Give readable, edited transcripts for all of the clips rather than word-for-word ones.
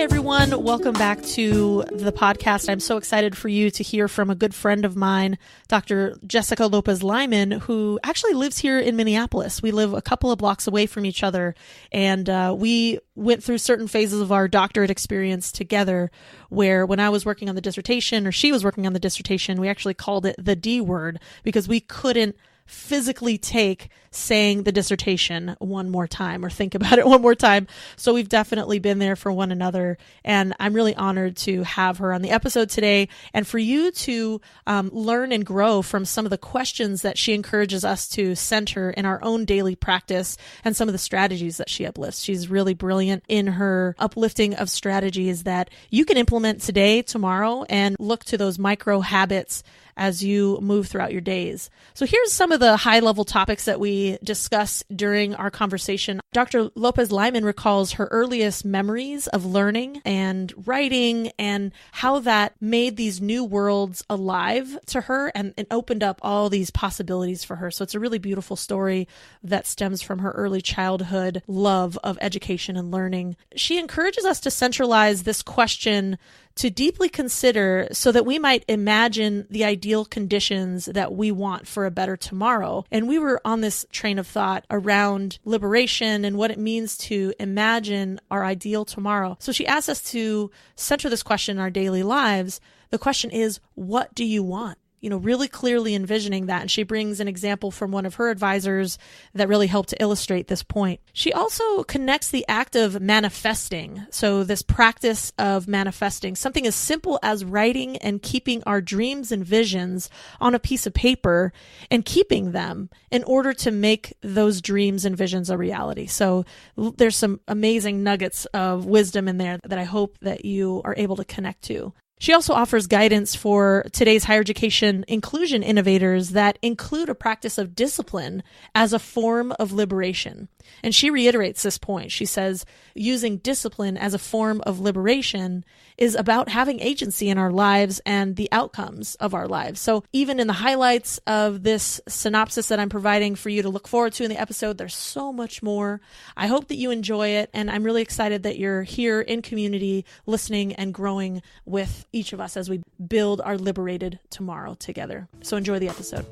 everyone. Welcome back to the podcast. I'm so excited for you to hear from a good friend of mine, Dr. Jessica Lopez Lyman, who actually lives here in Minneapolis. We live a couple of blocks away from each other, and we went through certain phases of our doctorate experience together, where when I was working on the dissertation, or she was working on the dissertation, we actually called it the D word because we couldn't physically take saying the dissertation one more time or think about it one more time. So we've definitely been there for one another. And I'm really honored to have her on the episode today and for you to learn and grow from some of the questions that she encourages us to center in our own daily practice and some of the strategies that she uplifts. She's really brilliant in her uplifting of strategies that you can implement today, tomorrow, and look to those micro habits as you move throughout your days. So here's some of the high-level topics that we discuss during our conversation. Dr. Lopez Lyman recalls her earliest memories of learning and writing and how that made these new worlds alive to her and opened up all these possibilities for her. So it's a really beautiful story that stems from her early childhood love of education and learning. She encourages us to centralize this question to deeply consider so that we might imagine the ideal conditions that we want for a better tomorrow. And we were on this train of thought around liberation and what it means to imagine our ideal tomorrow. So she asked us to center this question in our daily lives. The question is, what do you want? Really clearly envisioning that. And she brings an example from one of her advisors that really helped to illustrate this point. She also connects the act of manifesting. So this practice of manifesting, something as simple as writing and keeping our dreams and visions on a piece of paper and keeping them in order to make those dreams and visions a reality. So there's some amazing nuggets of wisdom in there that I hope that you are able to connect to. She also offers guidance for today's higher education inclusion innovators that include a practice of discipline as a form of liberation. And she reiterates this point. She says, using discipline as a form of liberation is about having agency in our lives and the outcomes of our lives. So even in the highlights of this synopsis that I'm providing for you to look forward to in the episode, there's so much more. I hope that you enjoy it. And I'm really excited that you're here in community, listening and growing with each of us as we build our liberated tomorrow together. So enjoy the episode.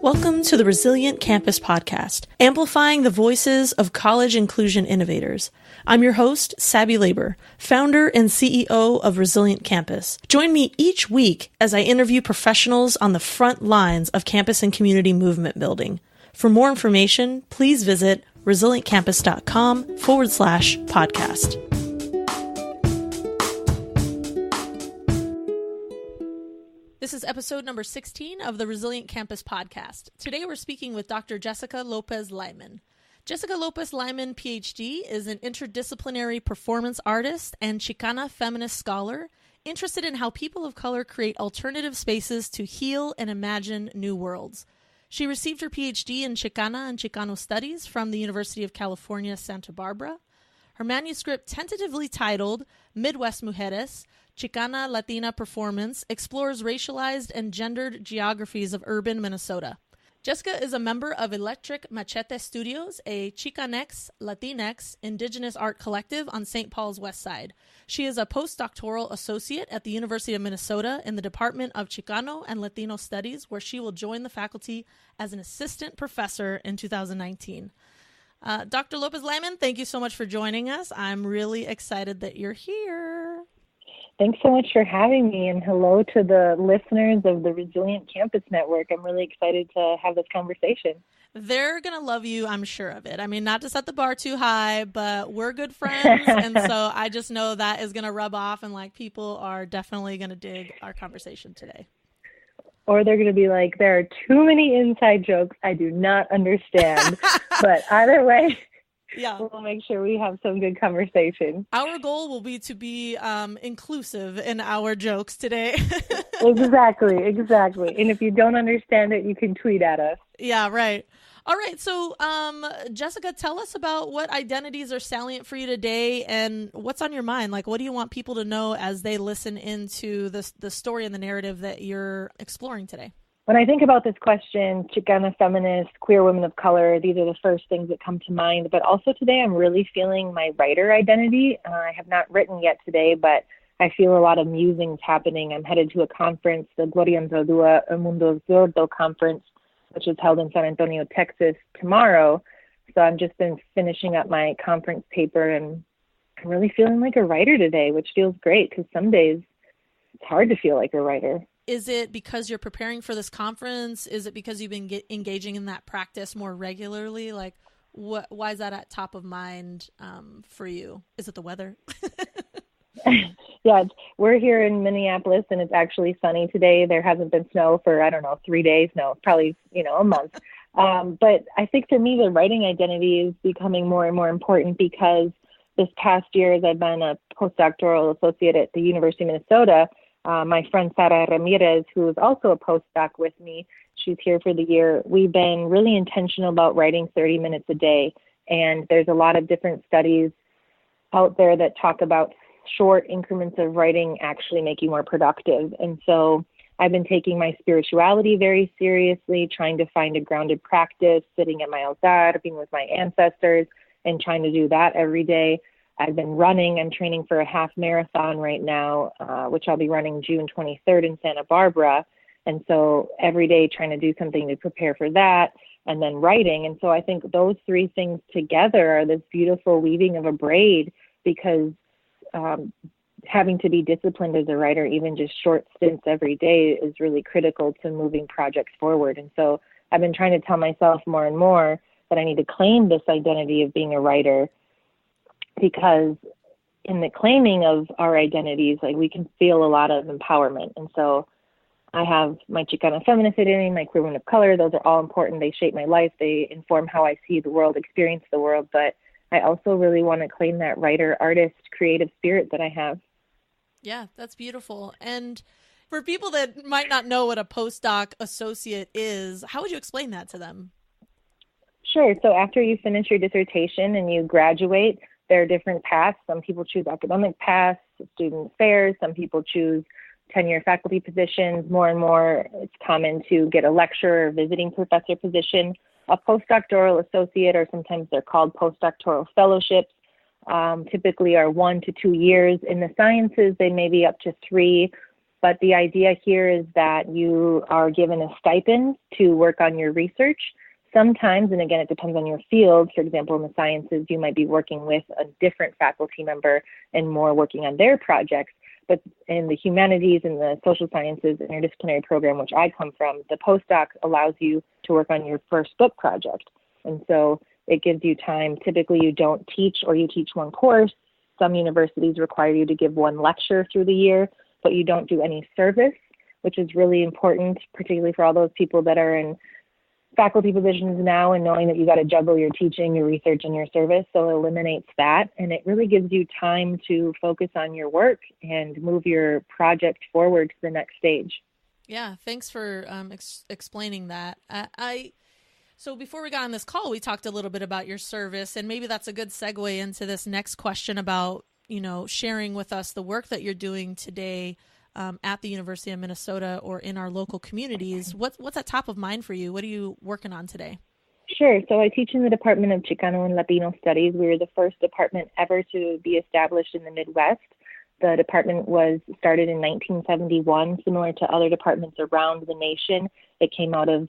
Welcome to the Resilient Campus Podcast, amplifying the voices of college inclusion innovators. I'm your host, Sabby Labor, founder and CEO of Resilient Campus. Join me each week as I interview professionals on the front lines of campus and community movement building. For more information, please visit resilientcampus.com/podcast. This is episode number 16 of the Resilient Campus podcast. Today we're speaking with Dr. Jessica Lopez Lyman. Jessica Lopez Lyman, Ph.D., is an interdisciplinary performance artist and Chicana feminist scholar interested in how people of color create alternative spaces to heal and imagine new worlds. She received her Ph.D. in Chicana and Chicano Studies from the University of California, Santa Barbara. Her manuscript, tentatively titled Midwest Mujeres, Chicana Latina Performance, explores racialized and gendered geographies of urban Minnesota. Jessica is a member of Electric Machete Studios, a Chicanx, Latinx, Indigenous art collective on St. Paul's West Side. She is a Postdoctoral Associate at the University of Minnesota in the Department of Chicano and Latino Studies, where she will join the faculty as an assistant professor in 2019. Dr. Lopez Lyman, thank you so much for joining us. I'm really excited that you're here. Thanks so much for having me, and hello to the listeners of the Resilient Campus Network. I'm really excited to have this conversation. They're going to love you, I'm sure of it. I mean, not to set the bar too high, but we're good friends, and so I just know that is going to rub off, and people are definitely going to dig our conversation today. Or they're going to be like, there are too many inside jokes I do not understand. But either way, yeah, we'll make sure we have some good conversation. Our goal will be to be inclusive in our jokes today. Exactly. And if you don't understand it, you can tweet at us. Yeah, right. All right. So, Jessica, tell us about what identities are salient for you today and what's on your mind. What do you want people to know as they listen into the story and the narrative that you're exploring today? When I think about this question, Chicana feminist, queer women of color, these are the first things that come to mind. But also today, I'm really feeling my writer identity. I have not written yet today, but I feel a lot of musings happening. I'm headed to a conference, the Gloria Andradua El Mundo Zordo conference, which is held in San Antonio, Texas tomorrow. So I've just been finishing up my conference paper, and I'm really feeling like a writer today, which feels great because some days it's hard to feel like a writer. Is it because you're preparing for this conference? Is it because you've been engaging in that practice more regularly? Like, why is that at top of mind for you? Is it the weather? Yeah, we're here in Minneapolis, and it's actually sunny today. There hasn't been snow for, 3 days. No, probably, a month. But I think for me, the writing identity is becoming more and more important because this past year, as I've been a postdoctoral associate at the University of Minnesota, my friend Sara Ramirez, who is also a postdoc with me, she's here for the year. We've been really intentional about writing 30 minutes a day. And there's a lot of different studies out there that talk about short increments of writing actually make you more productive. And so I've been taking my spirituality very seriously, trying to find a grounded practice, sitting at my altar, being with my ancestors, and trying to do that every day. I've been running. I'm training for a half marathon right now, which I'll be running June 23rd in Santa Barbara. And so every day trying to do something to prepare for that, and then writing. And so I think those three things together are this beautiful weaving of a braid, because having to be disciplined as a writer, even just short stints every day, is really critical to moving projects forward. And so I've been trying to tell myself more and more that I need to claim this identity of being a writer, because in the claiming of our identities, like, we can feel a lot of empowerment. And so I have my Chicana feminist identity, my queer woman of color. Those are all important. They shape my life. They inform how I see the world, experience the world. But I also really want to claim that writer, artist, creative spirit that I have. Yeah, that's beautiful. And for people that might not know what a postdoc associate is, how would you explain that to them? Sure. So after you finish your dissertation and you graduate, there are different paths. Some people choose academic paths, student affairs. Some people choose tenure faculty positions. More and more, it's common to get a lecturer or visiting professor position. A postdoctoral associate, or sometimes they're called postdoctoral fellowships, typically are 1 to 2 years. In the sciences, they may be up to 3. But the idea here is that you are given a stipend to work on your research. Sometimes, and again, it depends on your field. For example, in the sciences, you might be working with a different faculty member and more working on their projects. But in the humanities and the social sciences interdisciplinary program, which I come from, the postdoc allows you to work on your first book project. And so it gives you time. Typically, you don't teach, or you teach one course. Some universities require you to give one lecture through the year, but you don't do any service, which is really important, particularly for all those people that are in faculty positions now, and knowing that you got to juggle your teaching, your research, and your service. So it eliminates that, and it really gives you time to focus on your work and move your project forward to the next stage. Yeah, thanks for explaining that. So before we got on this call, we talked a little bit about your service, and maybe that's a good segue into this next question about, sharing with us the work that you're doing today at the University of Minnesota or in our local communities. What's at top of mind for you? What are you working on today? Sure. So I teach in the Department of Chicano and Latino Studies. We were the first department ever to be established in the Midwest. The department was started in 1971, similar to other departments around the nation. It came out of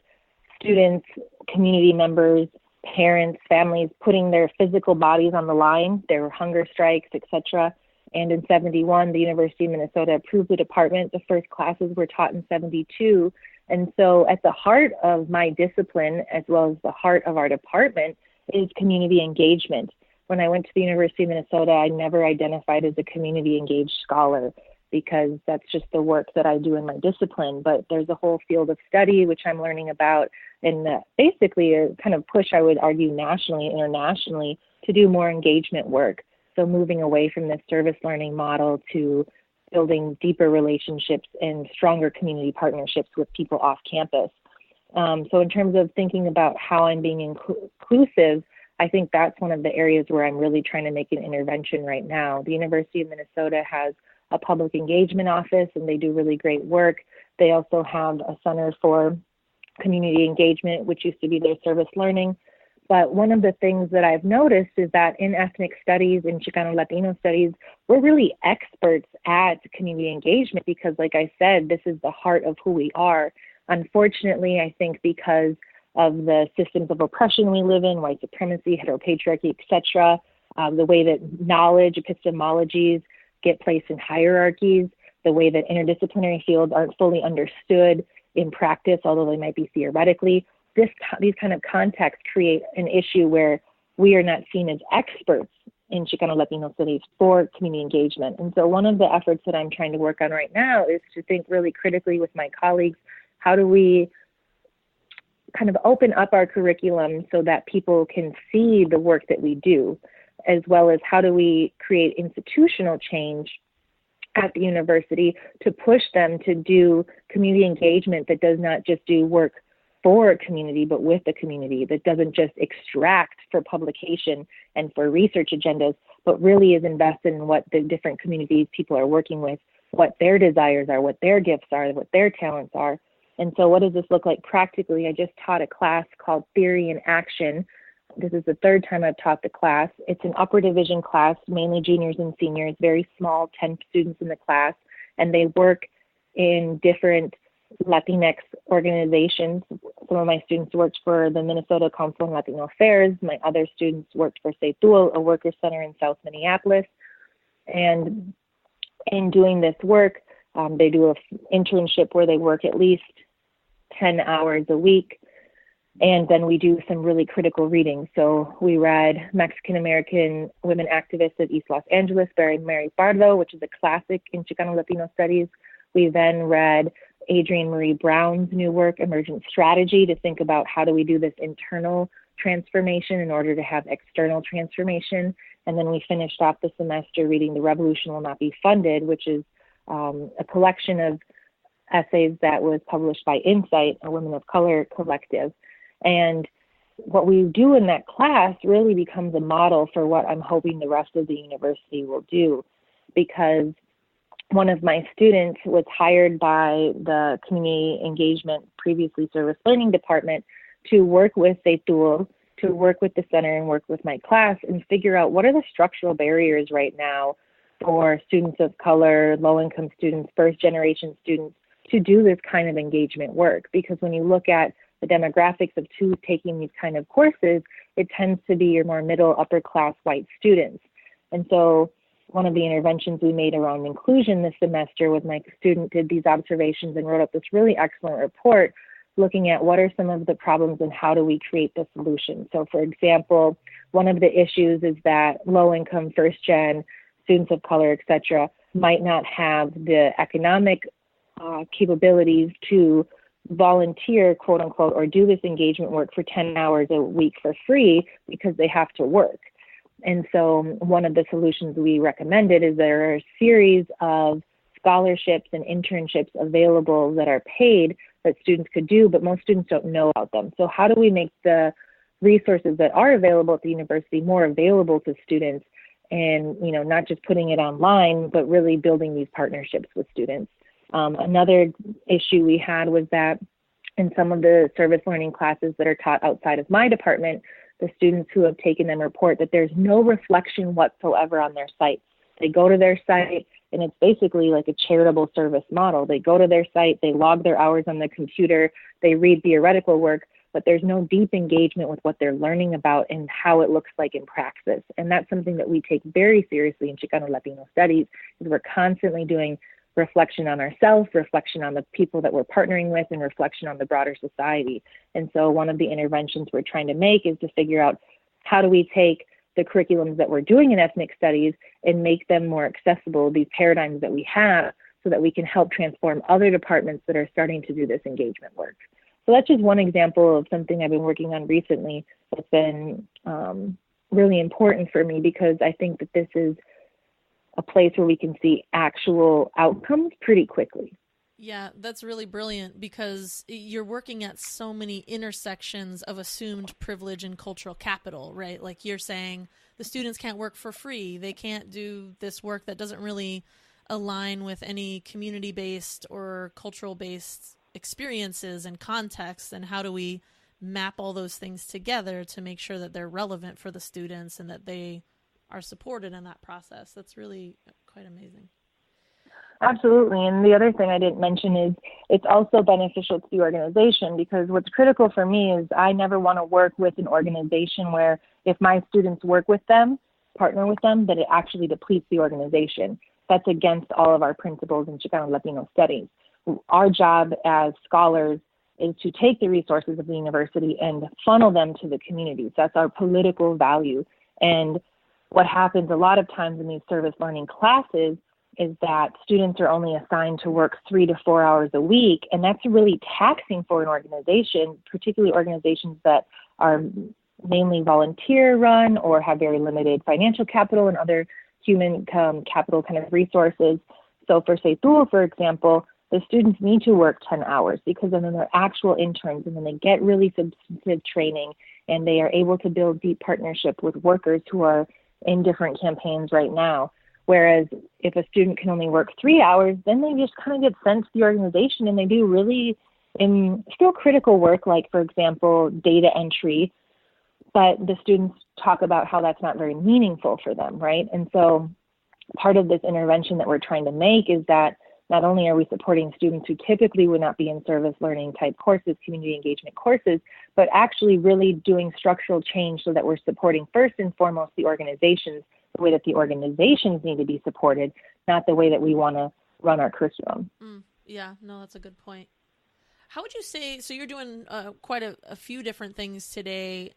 students, community members, parents, families putting their physical bodies on the line. There were hunger strikes, etc. And in 71, the University of Minnesota approved the department. The first classes were taught in 72. And so at the heart of my discipline, as well as the heart of our department, is community engagement. When I went to the University of Minnesota, I never identified as a community engaged scholar, because that's just the work that I do in my discipline. But there's a whole field of study, which I'm learning about, and basically a kind of push, I would argue, nationally, internationally, to do more engagement work. So moving away from this service learning model to building deeper relationships and stronger community partnerships with people off campus. So in terms of thinking about how I'm being inclusive, I think that's one of the areas where I'm really trying to make an intervention right now. The University of Minnesota has a public engagement office, and they do really great work. They also have a Center for community engagement, which used to be their service learning. But one of the things that I've noticed is that in ethnic studies, in Chicano Latino studies, we're really experts at community engagement because, like I said, this is the heart of who we are. Unfortunately, I think because of the systems of oppression we live in, white supremacy, heteropatriarchy, etc., the way that knowledge, epistemologies get placed in hierarchies, the way that interdisciplinary fields aren't fully understood in practice, although they might be theoretically, these kind of contexts create an issue where we are not seen as experts in Chicano Latino studies for community engagement. And so one of the efforts that I'm trying to work on right now is to think really critically with my colleagues, how do we kind of open up our curriculum so that people can see the work that we do, as well as how do we create institutional change at the university to push them to do community engagement that does not just do work for a community, but with the community, that doesn't just extract for publication and for research agendas, but really is invested in what the different communities people are working with, what their desires are, what their gifts are, what their talents are. And so what does this look like practically? I just taught a class called Theory in Action. This is the third time I've taught the class. It's an upper division class, mainly juniors and seniors, very small, 10 students in the class, and they work in different Latinx organizations. Some of my students worked for the Minnesota Council on Latino Affairs. My other students worked for CETUL, a worker center in South Minneapolis. And in doing this work, they do an internship where they work at least 10 hours a week. And then we do some really critical reading. So we read Mexican-American Women Activists of East Los Angeles by Mary Pardo, which is a classic in Chicano Latino studies. We then read Adrienne Marie Brown's new work, Emergent Strategy, to think about how do we do this internal transformation in order to have external transformation. And then we finished off the semester reading The Revolution Will Not Be Funded, which is a collection of essays that was published by Insight, a women of color collective. And what we do in that class really becomes a model for what I'm hoping the rest of the university will do, because one of my students was hired by the community engagement, previously service learning department, to work with CETUL, to work with the center and work with my class and figure out what are the structural barriers right now for students of color, low-income students, first-generation students to do this kind of engagement work. Because when you look at the demographics of who's taking these kind of courses, it tends to be your more middle, upper-class white students. And so one of the interventions we made around inclusion this semester with my student did these observations and wrote up this really excellent report looking at what are some of the problems and how do we create the solution. So for example, one of the issues is that low-income, first-gen, students of color, et cetera, might not have the economic capabilities to volunteer, quote unquote, or do this engagement work for 10 hours a week for free because they have to work. And so one of the solutions we recommended is there are a series of scholarships and internships available that are paid that students could do, but most students don't know about them. So how do we make the resources that are available at the university more available to students, and not just putting it online, but really building these partnerships with students? Another issue we had was that in some of the service learning classes that are taught outside of my department, the students who have taken them report that there's no reflection whatsoever on their site. They go to their site and it's basically like a charitable service model. They go to their site, they log their hours on the computer, they read theoretical work, but there's no deep engagement with what they're learning about and how it looks like in praxis. And that's something that we take very seriously in Chicano Latino Studies, is we're constantly doing reflection on ourselves, reflection on the people that we're partnering with, and reflection on the broader society. And so one of the interventions we're trying to make is to figure out how do we take the curriculums that we're doing in ethnic studies and make them more accessible, these paradigms that we have, so that we can help transform other departments that are starting to do this engagement work. So that's just one example of something I've been working on recently that's been really important for me, because I think that this is a place where we can see actual outcomes pretty quickly. Yeah, that's really brilliant, because you're working at so many intersections of assumed privilege and cultural capital, right? Like you're saying the students can't work for free. They can't do this work that doesn't really align with any community-based or cultural-based experiences and contexts, and how do we map all those things together to make sure that they're relevant for the students and that they are supported in that process. That's really quite amazing. Absolutely. And the other thing I didn't mention is it's also beneficial to the organization, because what's critical for me is I never want to work with an organization where if my students work with them, partner with them, that it actually depletes the organization. That's against all of our principles in Chicano and Latino studies. Our job as scholars is to take the resources of the university and funnel them to the communities. That's our political value. And what happens a lot of times in these service learning classes is that students are only assigned to work 3 to 4 hours a week. And that's really taxing for an organization, particularly organizations that are mainly volunteer run or have very limited financial capital and other human capital kind of resources. So for CETUO, for example, the students need to work 10 hours because then they're actual interns, and then they get really substantive training, and they are able to build deep partnership with workers who are in different campaigns right now. Whereas if a student can only work 3 hours, then they just kind of get sent to the organization and they do really still critical work, like, for example, data entry, but the students talk about how that's not very meaningful for them, right? And so part of this intervention that we're trying to make is that not only are we supporting students who typically would not be in service learning type courses, community engagement courses, but actually really doing structural change so that we're supporting first and foremost the organizations, the way that the organizations need to be supported, not the way that we want to run our curriculum. Yeah, no, that's a good point. How would you say, so you're doing quite a few different things today,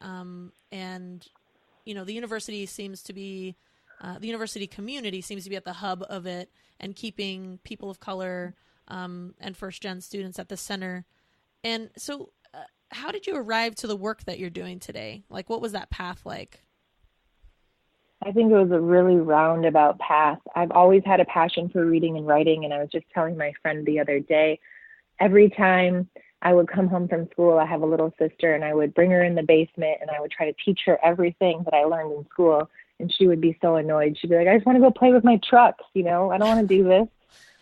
and, you know, the university seems to be, the university community seems to be at the hub of it and keeping people of color and first-gen students at the center. And so how did you arrive to the work that you're doing today? Like, what was that path like? I think it was a really roundabout path. I've always had a passion for reading and writing, and I was just telling my friend the other day, every time I would come home from school, I have a little sister, and I would bring her in the basement, and I would try to teach her everything that I learned in school, and she would be so annoyed. She'd be like, I just want to go play with my trucks, you know, I don't want to do this.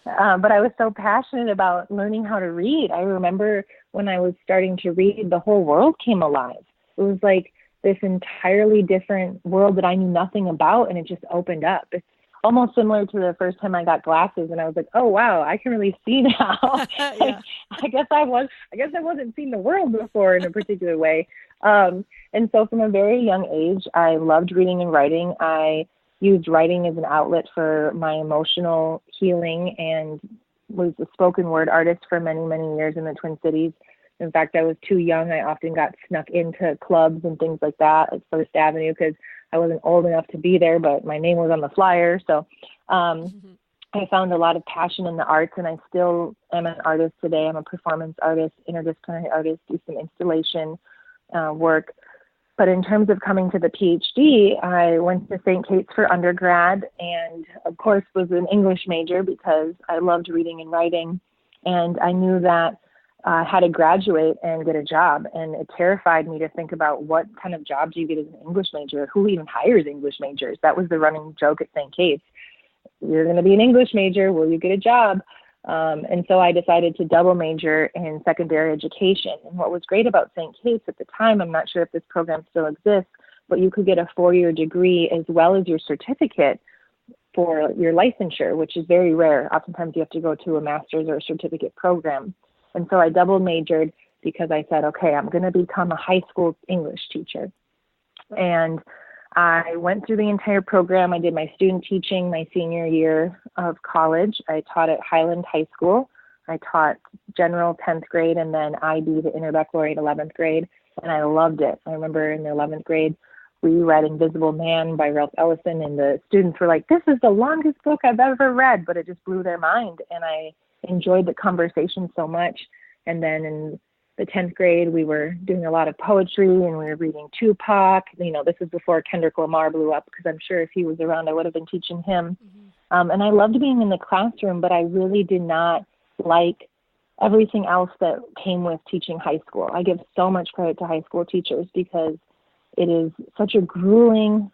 But I was so passionate about learning how to read. I remember when I was starting to read, the whole world came alive. It was like this entirely different world that I knew nothing about, and it just opened up. It's almost similar to the first time I got glasses, and I was like, oh wow, I can really see now. Yeah. I guess I wasn't seeing the world before in a particular way. And so from a very young age, I loved reading and writing. I used writing as an outlet for my emotional healing and was a spoken word artist for many, many years in the Twin Cities. In fact, I was too young. I often got snuck into clubs and things like that, like First Avenue, because I wasn't old enough to be there, but my name was on the flyer. So I found a lot of passion in the arts, and I still am an artist today. I'm a performance artist, interdisciplinary artist, do some installation work. But in terms of coming to the Ph.D., I went to St. Kate's for undergrad and, of course, was an English major because I loved reading and writing. And I knew that I had to graduate and get a job. And it terrified me to think about what kind of job do you get as an English major? Who even hires English majors? That was the running joke at St. Kate's. You're going to be an English major. Will you get a job? And so I decided to double major in secondary education. And what was great about St. Kate's at the time, I'm not sure if this program still exists, but you could get a 4-year degree as well as your certificate for your licensure, which is very rare. Oftentimes you have to go to a master's or a certificate program. And so I double majored because I said, okay, I'm going to become a high school English teacher. And I went through the entire program. I did my student teaching my senior year of college. I taught at Highland High School. I taught general 10th grade and then IB, the interbaccalaureate 11th grade, and I loved it. I remember in the 11th grade, we read Invisible Man by Ralph Ellison, and the students were like, this is the longest book I've ever read, but it just blew their mind, and I enjoyed the conversation so much. And then in the 10th grade, we were doing a lot of poetry and we were reading Tupac. You know, this is before Kendrick Lamar blew up, because I'm sure if he was around, I would have been teaching him. And I loved being in the classroom, but I really did not like everything else that came with teaching high school. I give so much credit to high school teachers because it is such a grueling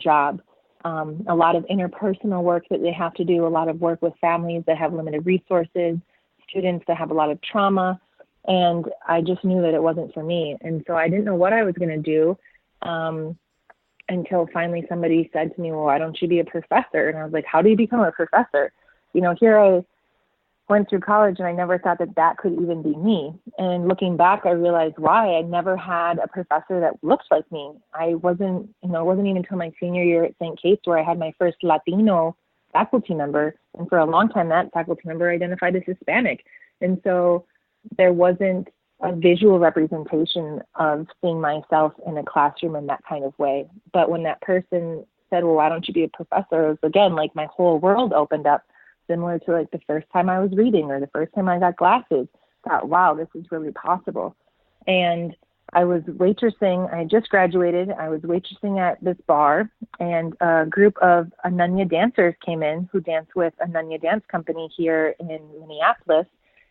job. A lot of interpersonal work that they have to do, a lot of work with families that have limited resources, students that have a lot of trauma. And I just knew that it wasn't for me. And so I didn't know what I was going to do until finally somebody said to me, well, why don't you be a professor? And I was like, how do you become a professor? Here I went through college and I never thought that that could even be me. And looking back, I realized why. I never had a professor that looked like me. I wasn't, it wasn't even until my senior year at St. Kate's where I had my first Latino faculty member. And for a long time, that faculty member identified as Hispanic. And so there wasn't a visual representation of seeing myself in a classroom in that kind of way. But when that person said, well, why don't you be a professor? It was, again, like my whole world opened up, similar to like the first time I was reading or the first time I got glasses. Thought, wow, this is really possible. And I was waitressing. I had just graduated. I was waitressing at this bar, and a group of Ananya dancers came in who dance with Ananya Dance Company here in Minneapolis.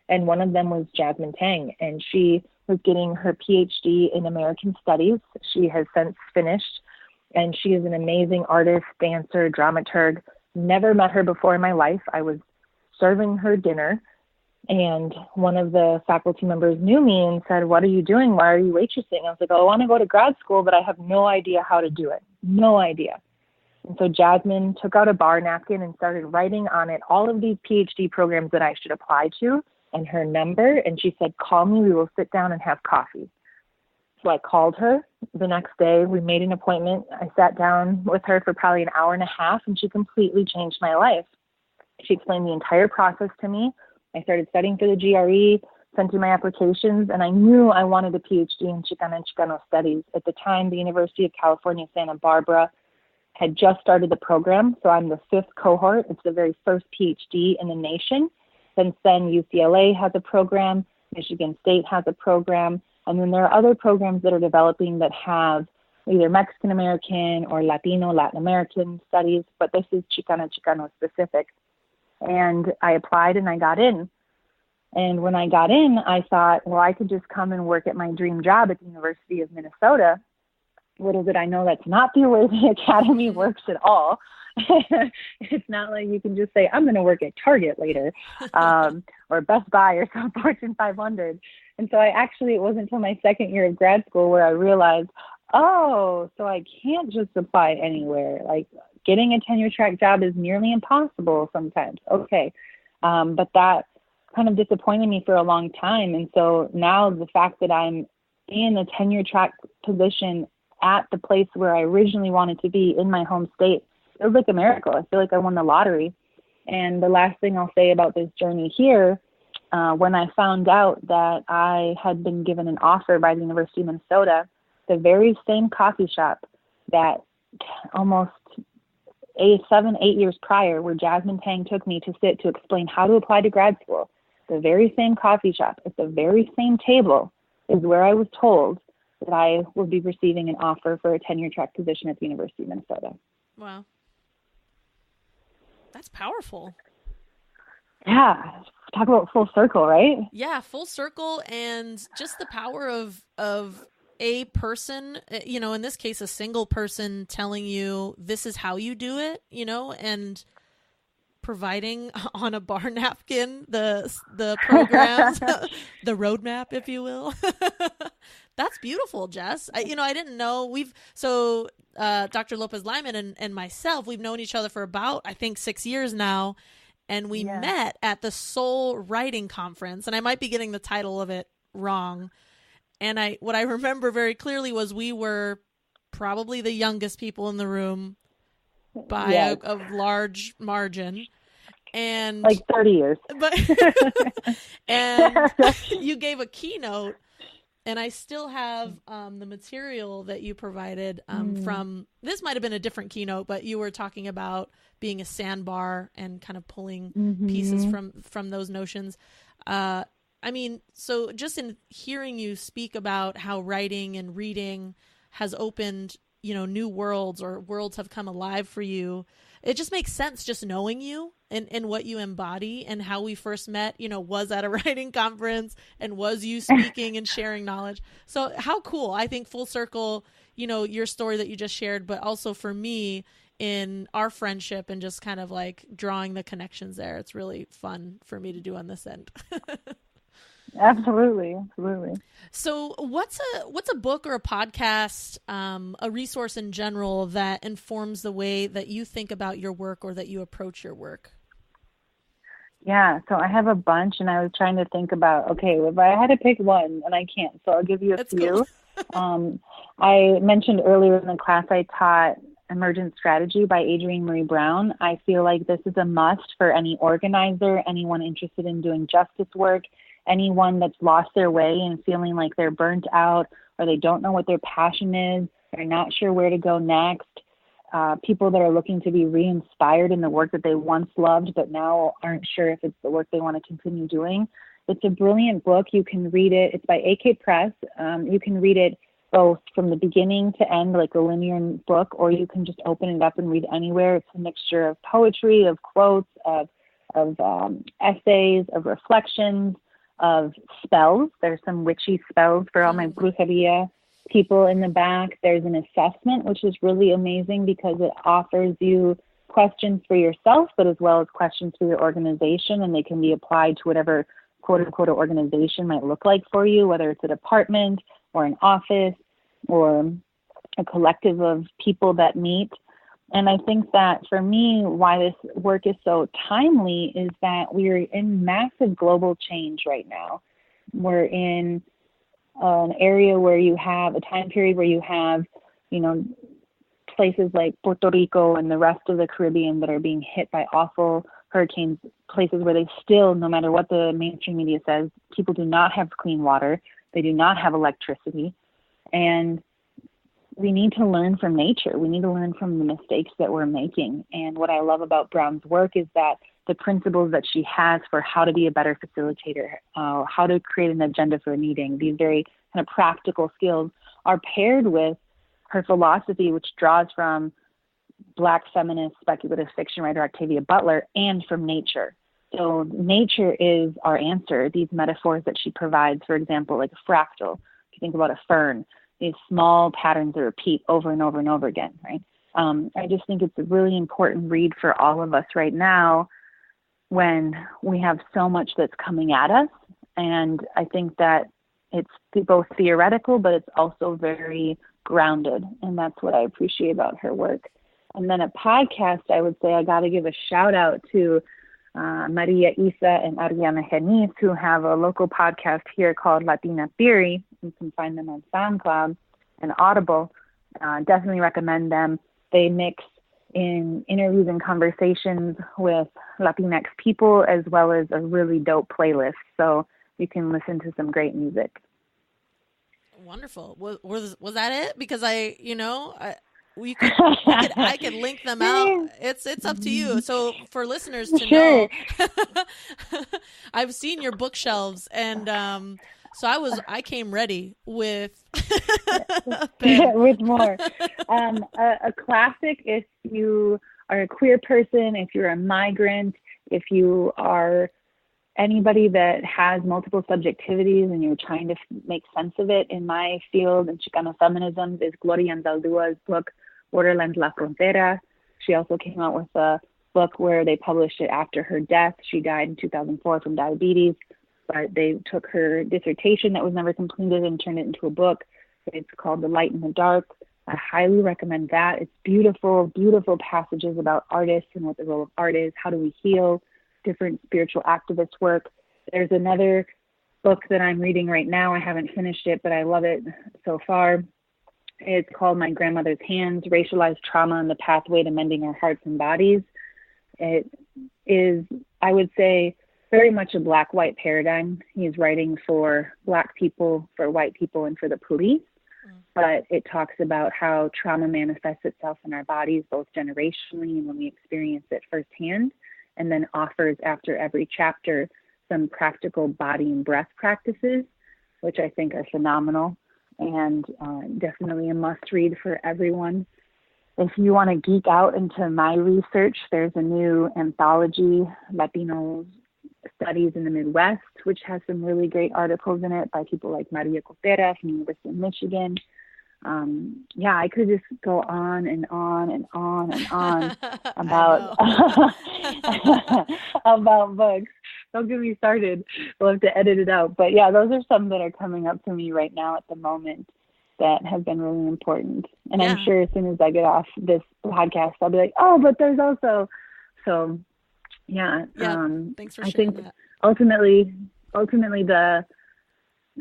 And one of them was Jasmine Tang, and she was getting her Ph.D. in American Studies. She has since finished, and she is an amazing artist, dancer, dramaturg. Never met her before in my life. I was serving her dinner, and one of the faculty members knew me and said, what are you doing? Why are you waitressing? I was like, oh, I want to go to grad school, but I have no idea how to do it. No idea. And so Jasmine took out a bar napkin and started writing on it all of these Ph.D. programs that I should apply to and her number. And she said, call me. We will sit down and have coffee. So I called her the next day. We made an appointment. I sat down with her for probably an hour and a half, and she completely changed my life. She explained the entire process to me. I started studying for the GRE, sent in my applications, and I knew I wanted a Ph.D. in Chicana and Chicano Studies. At the time, the University of California, Santa Barbara had just started the program, so I'm the 5th cohort. It's the very first Ph.D. in the nation. Since then, UCLA has a program, Michigan State has a program, and then there are other programs that are developing that have either Mexican American or Latino, Latin American studies, but this is Chicana and Chicano specific. And I applied and I got in. And when I got in, I thought, well, I could just come and work at my dream job at the University of Minnesota. Little did I know that's not the way the academy works at all. It's not like you can just say, I'm going to work at Target later, or Best Buy or some Fortune 500. And so it wasn't until my second year of grad school where I realized, oh, so I can't just apply anywhere. Like getting a tenure track job is nearly impossible sometimes. Okay. But that kind of disappointed me for a long time. And so now the fact that I'm in a tenure track position at the place where I originally wanted to be in my home state, it was like a miracle. I feel like I won the lottery. And the last thing I'll say about this journey here, when I found out that I had been given an offer by the University of Minnesota, the very same coffee shop that almost 7, 8 years prior, where Jasmine Tang took me to sit to explain how to apply to grad school, the very same coffee shop at the very same table is where I was told that I would be receiving an offer for a tenure track position at the University of Minnesota. Wow. That's powerful. Yeah. Talk about full circle, right? Yeah, full circle, and just the power of a person, in this case, a single person telling you this is how you do it, and providing on a bar napkin the programs, the roadmap, if you will. That's beautiful, Jess. I didn't know Dr. Lopez Lyman and myself, we've known each other for about, I think, 6 years now. And we met at the Soul Writing Conference, and I might be getting the title of it wrong. And what I remember very clearly was we were probably the youngest people in the room by a large margin. And like 30 years. And you gave a keynote, and I still have the material that you provided from, this might have been a different keynote, but you were talking about being a sandbar and kind of pulling pieces from those notions. So just in hearing you speak about how writing and reading has opened, new worlds, or worlds have come alive for you, it just makes sense just knowing you and what you embody, and how we first met, was at a writing conference, and was you speaking and sharing knowledge. So how cool. I think full circle, your story that you just shared, but also for me, in our friendship and just kind of like drawing the connections there. It's really fun for me to do on this end. Absolutely. Absolutely. So what's a book or a podcast, a resource in general that informs the way that you think about your work or that you approach your work? Yeah, so I have a bunch, and I was trying to think about, okay, if I had to pick one, and I can't, so I'll give you a few. Cool. I mentioned earlier in the class I taught Emergent Strategy by Adrienne Marie Brown. I feel like this is a must for any organizer, anyone interested in doing justice work, anyone that's lost their way and feeling like they're burnt out or they don't know what their passion is, they're not sure where to go next. People that are looking to be re-inspired in the work that they once loved, but now aren't sure if it's the work they want to continue doing. It's a brilliant book. You can read it. It's by AK Press. You can read it both from the beginning to end, like a linear book, or you can just open it up and read anywhere. It's a mixture of poetry, of quotes, of essays, of reflections, of spells. There's some witchy spells for all my brujeria people in the back. There's an assessment, which is really amazing because it offers you questions for yourself, but as well as questions for your organization, and they can be applied to whatever quote-unquote organization might look like for you, whether it's a department or an office or a collective of people that meet. And I think that for me, why this work is so timely is that we're in massive global change right now. We're in an area where you have a time period where you have, places like Puerto Rico and the rest of the Caribbean that are being hit by awful hurricanes, places where they still, no matter what the mainstream media says, people do not have clean water. They do not have electricity. And we need to learn from nature. We need to learn from the mistakes that we're making. And what I love about Brown's work is that the principles that she has for how to be a better facilitator, how to create an agenda for a meeting, these very kind of practical skills are paired with her philosophy, which draws from Black feminist speculative fiction writer Octavia Butler and from nature. So nature is our answer. These metaphors that she provides, for example, like a fractal, if you think about a fern, these small patterns that repeat over and over and over again, right? I just think it's a really important read for all of us right now when we have so much that's coming at us. And I think that it's both theoretical, but it's also very grounded. And that's what I appreciate about her work. And then a podcast, I would say I got to give a shout out to Maria Isa and Ariana Geniz, who have a local podcast here called Latina Theory. You can find them on SoundCloud and Audible. Definitely recommend them. They mix in interviews and conversations with Latinx people, as well as a really dope playlist. So you can listen to some great music. Wonderful. Was that it? Because I could link them out. It's up to you. So for listeners to know, I've seen your bookshelves, and so I came ready with with more. A classic if you are a queer person, if you're a migrant, if you are anybody that has multiple subjectivities and you're trying to make sense of it. In my field in Chicano feminism is Gloria Anzaldua's book, Borderlands La Frontera. She also came out with a book where they published it after her death. She died in 2004 from diabetes, but they took her dissertation that was never completed and turned it into a book. It's called The Light in the Dark. I highly recommend that. It's beautiful, beautiful passages about artists and what the role of art is. How do we heal? Different spiritual activist work. There's another book that I'm reading right now. I haven't finished it, but I love it so far. It's called My Grandmother's Hands, Racialized Trauma and the Pathway to Mending Our Hearts and Bodies. It is, I would say, very much a black-white paradigm. He's writing for Black people, for white people, and for the police. But it talks about how trauma manifests itself in our bodies, both generationally and when we experience it firsthand, and then offers after every chapter some practical body and breath practices, which I think are phenomenal and definitely a must read for everyone. If you want to geek out into my research, there's a new anthology, Latino Studies in the Midwest, which has some really great articles in it by people like Maria Cotera from the University of Michigan. Yeah, I could just go on and on and on and on about about books. Don't get me started. We'll have to edit it out. But yeah, those are some that are coming up for me right now at the moment that have been really important. And I'm sure as soon as I get off this podcast, I'll be like, oh, but there's also, so yeah. Thanks for I sharing think that. ultimately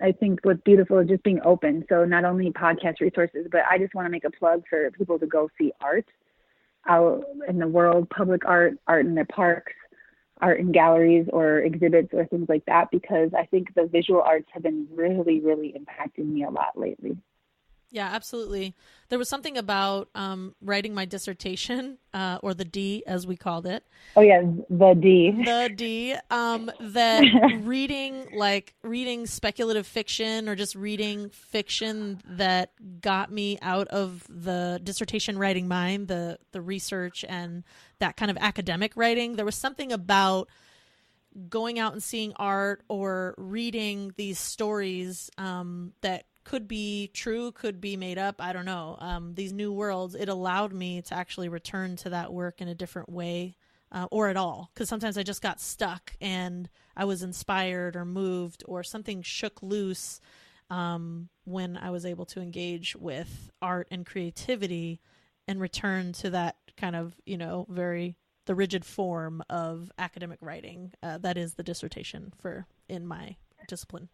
I think what's beautiful is just being open. So not only podcast resources, but I just want to make a plug for people to go see art out in the world, public art in their parks, art in galleries or exhibits or things like that, because I think the visual arts have been really, really impacting me a lot lately. Yeah, absolutely. There was something about writing my dissertation, or the D, as we called it. Oh, yeah, the D. The D, that reading speculative fiction or just reading fiction that got me out of the dissertation writing mind, the research and that kind of academic writing. There was something about going out and seeing art or reading these stories that could be true, could be made up. I don't know. These new worlds, it allowed me to actually return to that work in a different way, or at all. Because sometimes I just got stuck and I was inspired or moved or something shook loose when I was able to engage with art and creativity and return to that kind of, the rigid form of academic writing that is the dissertation in my discipline.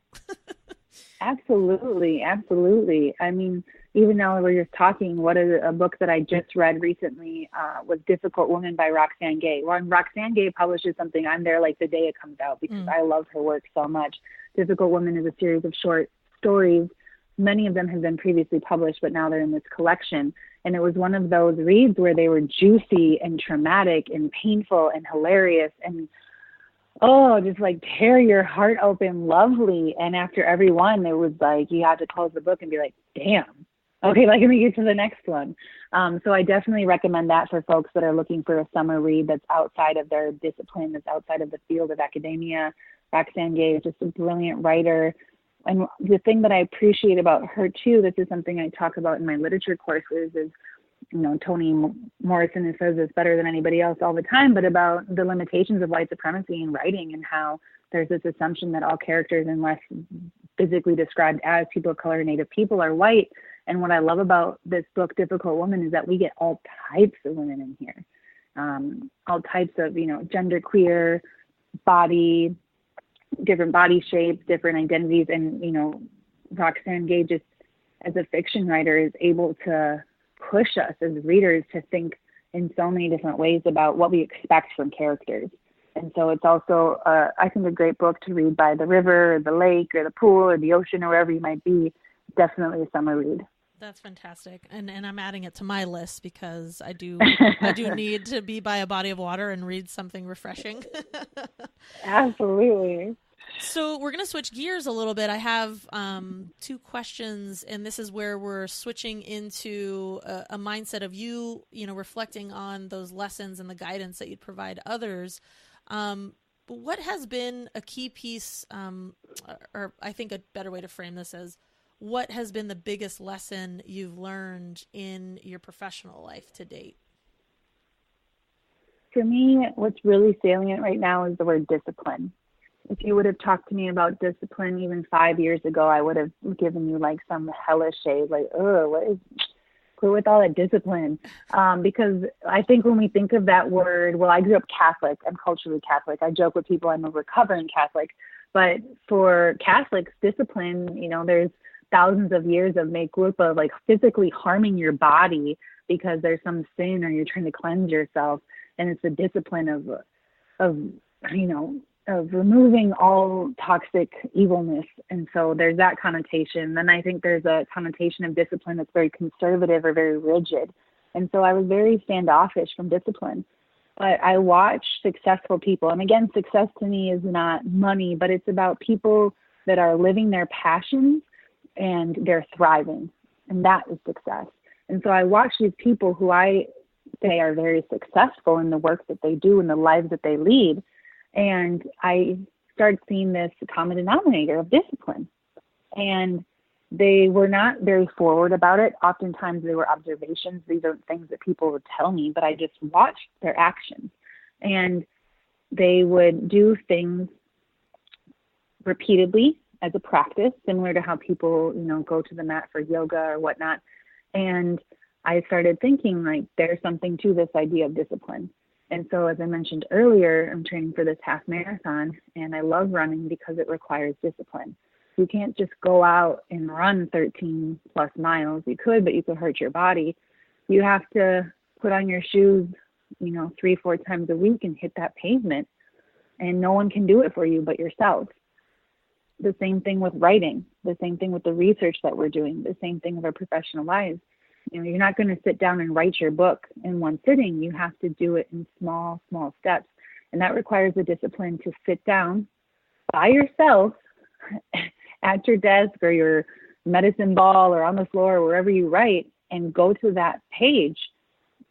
Absolutely. I mean, even now we're just talking, a book that I just read recently was Difficult Woman by Roxane Gay. When Roxane Gay publishes something, I'm there like the day it comes out because I love her work so much. Difficult Woman is a series of short stories. Many of them have been previously published, but now they're in this collection. And it was one of those reads where they were juicy and traumatic and painful and hilarious and just like tear your heart open, lovely. And after every one, it was like you had to close the book and be like, damn, okay, let me get to the next one. So I definitely recommend that for folks that are looking for a summer read that's outside of their discipline, that's outside of the field of academia. Roxane Gay is just a brilliant writer. And the thing that I appreciate about her too, this is something I talk about in my literature courses, is Toni Morrison says this better than anybody else all the time, but about the limitations of white supremacy in writing and how there's this assumption that all characters, unless physically described as people of color, Native people, are white. And what I love about this book, Difficult Woman, is that we get all types of women in here, all types of, genderqueer, body, different body shapes, different identities. And, Roxane Gay, just as a fiction writer, is able to push us as readers to think in so many different ways about what we expect from characters. And so it's also, I think, a great book to read by the river or the lake or the pool or the ocean or wherever you might be. Definitely a summer read. That's fantastic. And I'm adding it to my list because I do need to be by a body of water and read something refreshing. Absolutely. So we're going to switch gears a little bit. I have two questions, and this is where we're switching into a mindset of you reflecting on those lessons and the guidance that you'd provide others. What has been a key piece, or I think a better way to frame this is, what has been the biggest lesson you've learned in your professional life to date? For me, what's really salient right now is the word discipline. If you would have talked to me about discipline even 5 years ago, I would have given you like some hellish shade, like, quit with all that discipline. Because I think when we think of that word, well, I grew up Catholic. I'm culturally Catholic. I joke with people I'm a recovering Catholic. But for Catholics, discipline, there's thousands of years of make group of like physically harming your body because there's some sin or you're trying to cleanse yourself. And it's the discipline of removing all toxic evilness. And so there's that connotation. Then I think there's a connotation of discipline that's very conservative or very rigid. And so I was very standoffish from discipline. But I watch successful people. And again, success to me is not money, but it's about people that are living their passions and they're thriving. And that is success. And so I watch these people who I say are very successful in the work that they do and the lives that they lead. And I started seeing this common denominator of discipline. And they were not very forward about it. Oftentimes they were observations. These aren't things that people would tell me, but I just watched their actions. And they would do things repeatedly as a practice, similar to how people, go to the mat for yoga or whatnot. And I started thinking, like, there's something to this idea of discipline. And so, as I mentioned earlier, I'm training for this half marathon, and I love running because it requires discipline. You can't just go out and run 13 plus miles. You could, but you could hurt your body. You have to put on your shoes, 3-4 times a week and hit that pavement. And no one can do it for you but yourself. The same thing with writing, the same thing with the research that we're doing, the same thing with our professional lives. You're not going to sit down and write your book in one sitting. You have to do it in small, small steps. And that requires the discipline to sit down by yourself at your desk or your medicine ball or on the floor or wherever you write, and go to that page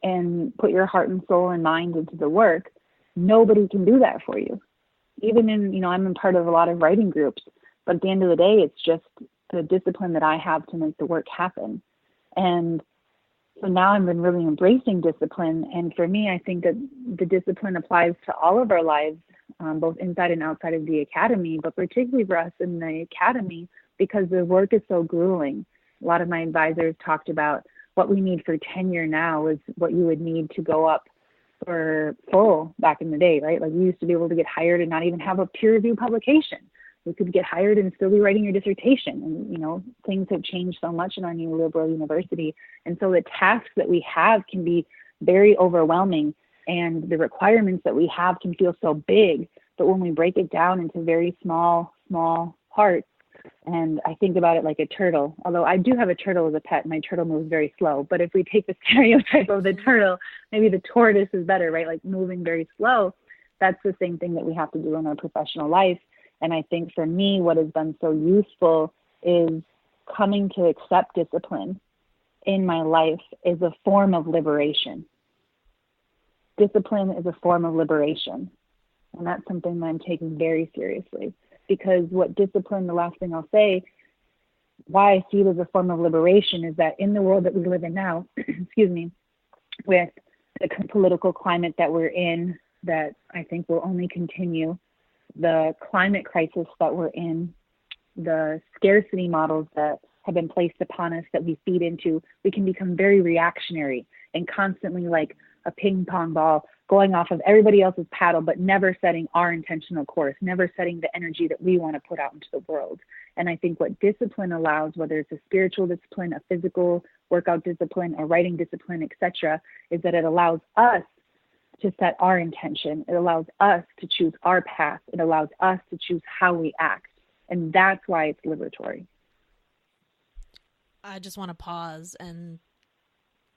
and put your heart and soul and mind into the work. Nobody can do that for you. Even in, I'm a part of a lot of writing groups, but at the end of the day, it's just the discipline that I have to make the work happen. And so now I've been really embracing discipline. And for me, I think that the discipline applies to all of our lives, both inside and outside of the academy, but particularly for us in the academy, because the work is so grueling. A lot of my advisors talked about what we need for tenure now is what you would need to go up for full back in the day, right? Like, you used to be able to get hired and not even have a peer review publication. You could get hired and still be writing your dissertation. And, things have changed so much in our new liberal university. And so the tasks that we have can be very overwhelming, and the requirements that we have can feel so big. But when we break it down into very small parts, and I think about it like a turtle, although I do have a turtle as a pet. My turtle moves very slow. But if we take the stereotype of the turtle, maybe the tortoise is better, right? Like, moving very slow. That's the same thing that we have to do in our professional life. And I think for me, what has been so useful is coming to accept discipline in my life is a form of liberation. Discipline is a form of liberation. And that's something that I'm taking very seriously. Because what discipline, the last thing I'll say, why I see it as a form of liberation is that in the world that we live in now, excuse me, with the political climate that we're in, that I think will only continue, the climate crisis that we're in, the scarcity models that have been placed upon us that we feed into, we can become very reactionary and constantly like a ping pong ball going off of everybody else's paddle, but never setting our intentional course, never setting the energy that we want to put out into the world. And I think what discipline allows, whether it's a spiritual discipline, a physical workout discipline, a writing discipline, etc., is that it allows us to set our intention. It allows us to choose our path. It allows us to choose how we act. And that's why it's liberatory. I just want to pause and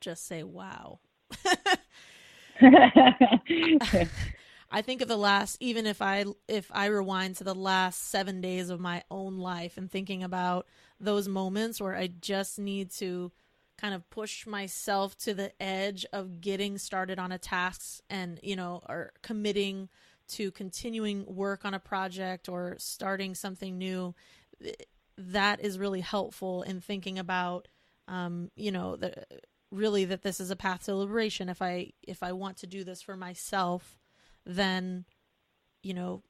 just say, wow. I think of the last, even if I rewind to the last 7 days of my own life and thinking about those moments where I just need to kind of push myself to the edge of getting started on a task and, or committing to continuing work on a project or starting something new, that is really helpful in thinking about, really that this is a path to liberation. If I want to do this for myself, then,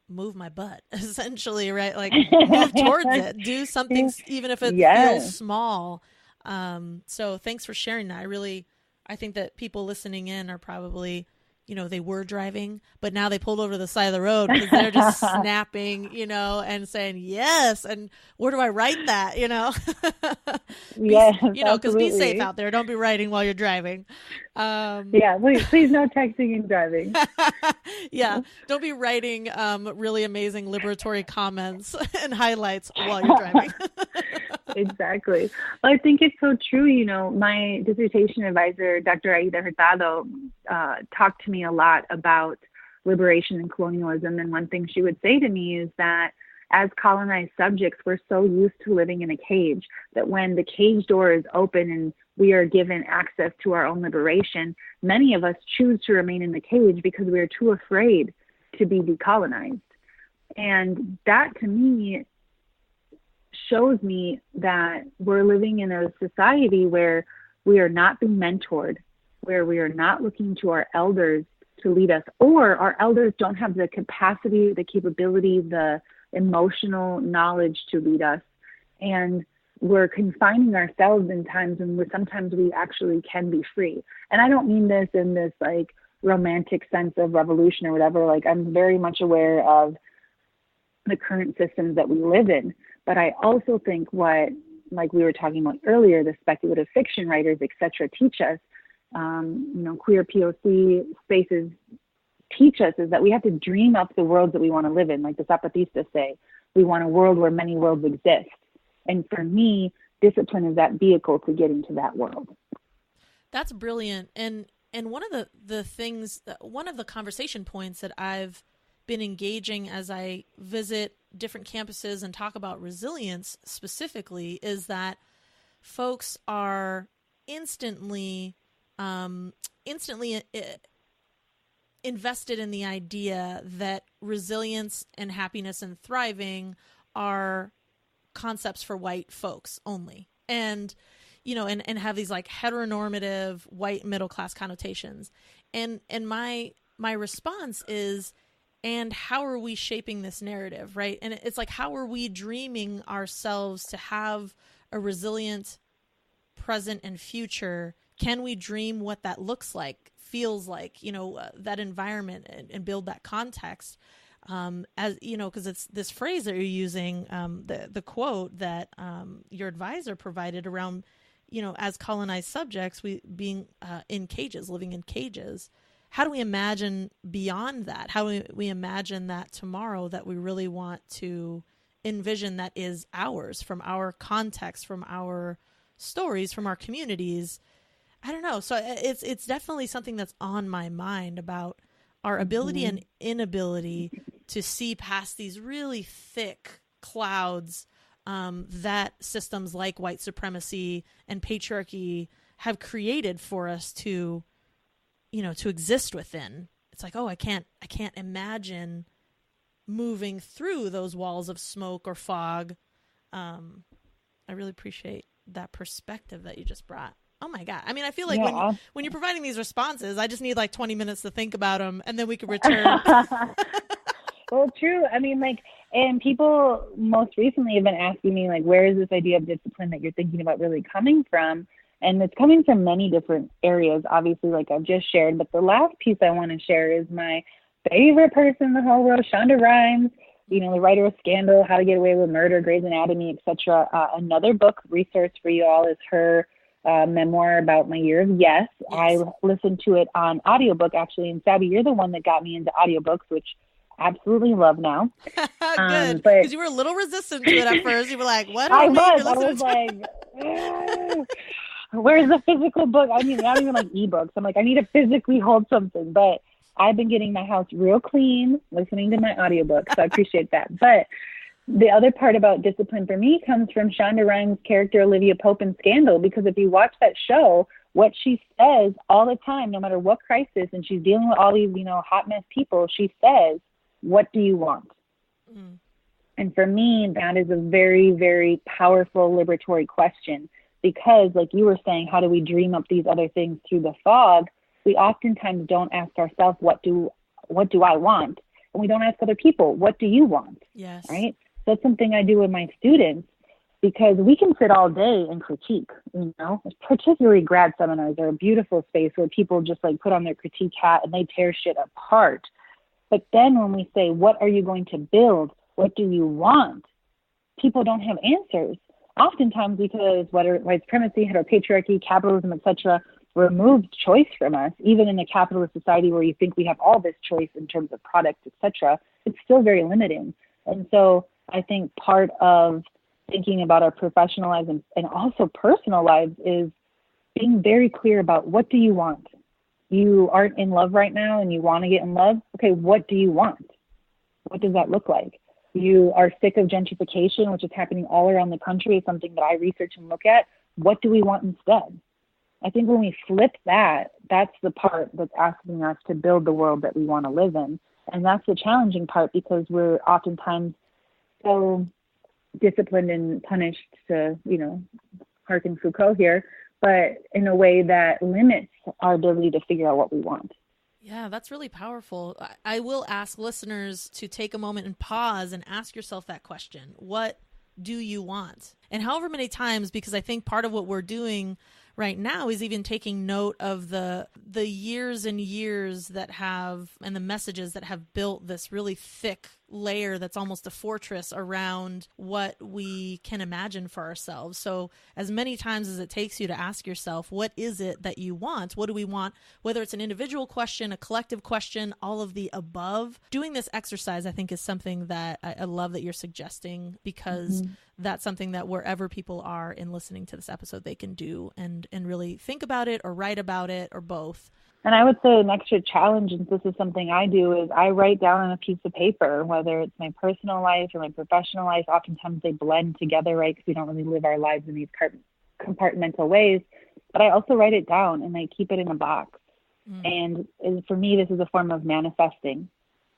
move my butt essentially, right? Like, move towards it, do something, even if it feels small. So thanks for sharing that. I think that people listening in are probably, they were driving, but now they pulled over to the side of the road because they're just snapping, and saying, yes. And where do I write that? Yes, because be safe out there. Don't be writing while you're driving. Please no texting and driving. Yeah. Don't be writing, really amazing liberatory comments and highlights while you're driving. Exactly. Well, I think it's so true. My dissertation advisor, Dr. Aida Hurtado, talked to me a lot about liberation and colonialism. And one thing she would say to me is that as colonized subjects, we're so used to living in a cage that when the cage door is open and we are given access to our own liberation, many of us choose to remain in the cage because we are too afraid to be decolonized. And that to me shows me that we're living in a society where we are not being mentored, where we are not looking to our elders to lead us, or our elders don't have the capacity, the capability, the emotional knowledge to lead us. And we're confining ourselves in times when sometimes we actually can be free. And I don't mean this in this like romantic sense of revolution or whatever. Like, I'm very much aware of the current systems that we live in. But I also think what, like we were talking about earlier, the speculative fiction writers, et cetera, teach us, queer POC spaces teach us, is that we have to dream up the worlds that we want to live in. Like the Zapatistas say, we want a world where many worlds exist. And for me, discipline is that vehicle to get into that world. That's brilliant. And one of the things, one of the conversation points that I've been engaging as I visit different campuses and talk about resilience specifically is that folks are instantly invested in the idea that resilience and happiness and thriving are concepts for white folks only. And, and have these like heteronormative white middle class connotations. And my response is, and how are we shaping this narrative, right? And it's like, how are we dreaming ourselves to have a resilient present and future? Can we dream what that looks like, feels like, that environment and build that context? As because it's this phrase that you're using, the quote that your advisor provided around, as colonized subjects, we being in cages, living in cages. How do we imagine beyond that? How do we imagine that tomorrow that we really want to envision that is ours, from our context, from our stories, from our communities? I don't know. So it's definitely something that's on my mind about our ability and inability to see past these really thick clouds that systems like white supremacy and patriarchy have created for us to exist within. It's like, I can't imagine moving through those walls of smoke or fog. I really appreciate that perspective that you just brought. Oh my God. I mean, I feel like when you're providing these responses, I just need like 20 minutes to think about them and then we could return. Well, true. I mean, and people most recently have been asking me, like, where is this idea of discipline that you're thinking about really coming from? And it's coming from many different areas, obviously, like I've just shared. But the last piece I want to share is my favorite person in the whole world, Shonda Rhimes, the writer of Scandal, How to Get Away with Murder, Grey's Anatomy, etc. Another book resource for you all is her memoir about my year of yes. I listened to it on audiobook, actually. And Sabby, you're the one that got me into audiobooks, which I absolutely love now. Good, because you were a little resistant to it at first. You were like, what? I was like, where's the physical book? I mean, not even like ebooks. I'm like, I need to physically hold something. But I've been getting my house real clean, listening to my audiobook. So I appreciate that. But the other part about discipline for me comes from Shonda Rhimes' character, Olivia Pope in Scandal, because if you watch that show, what she says all the time, no matter what crisis, and she's dealing with all these, hot mess people, she says, what do you want? Mm. And for me, that is a very, very powerful liberatory question, because like you were saying, how do we dream up these other things through the fog? We oftentimes don't ask ourselves, what do I want? And we don't ask other people, what do you want? Yes. Right? That's something I do with my students, because we can sit all day and critique, particularly grad seminars are a beautiful space where people just like put on their critique hat and they tear shit apart. But then when we say, what are you going to build? What do you want? People don't have answers. Oftentimes because whether white supremacy, heteropatriarchy, capitalism, etc., removed choice from us, even in a capitalist society where you think we have all this choice in terms of products, etc., it's still very limiting. And so I think part of thinking about our professional lives and also personal lives is being very clear about, what do you want? You aren't in love right now and you want to get in love. Okay, what do you want? What does that look like? You are sick of gentrification, which is happening all around the country. It's something that I research and look at. What do we want instead? I think when we flip that, that's the part that's asking us to build the world that we want to live in. And that's the challenging part, because we're oftentimes so disciplined and punished, to, hearken Foucault here, but in a way that limits our ability to figure out what we want. Yeah, that's really powerful. I will ask listeners to take a moment and pause and ask yourself that question. What do you want? And however many times, because I think part of what we're doing right now is even taking note of the years and years that have, and the messages that have built this really thick layer that's almost a fortress around what we can imagine for ourselves. So as many times as it takes you to ask yourself, what is it that you want? What do we want? Whether it's an individual question, a collective question, all of the above. Doing this exercise, I think, is something that I love that you're suggesting, because that's something that wherever people are in listening to this episode, they can do and really think about it or write about it or both. And I would say an extra challenge, and this is something I do, is I write down on a piece of paper, whether it's my personal life or my professional life. Oftentimes they blend together, right? Because we don't really live our lives in these compartmental ways. But I also write it down and I keep it in a box. And for me, this is a form of manifesting,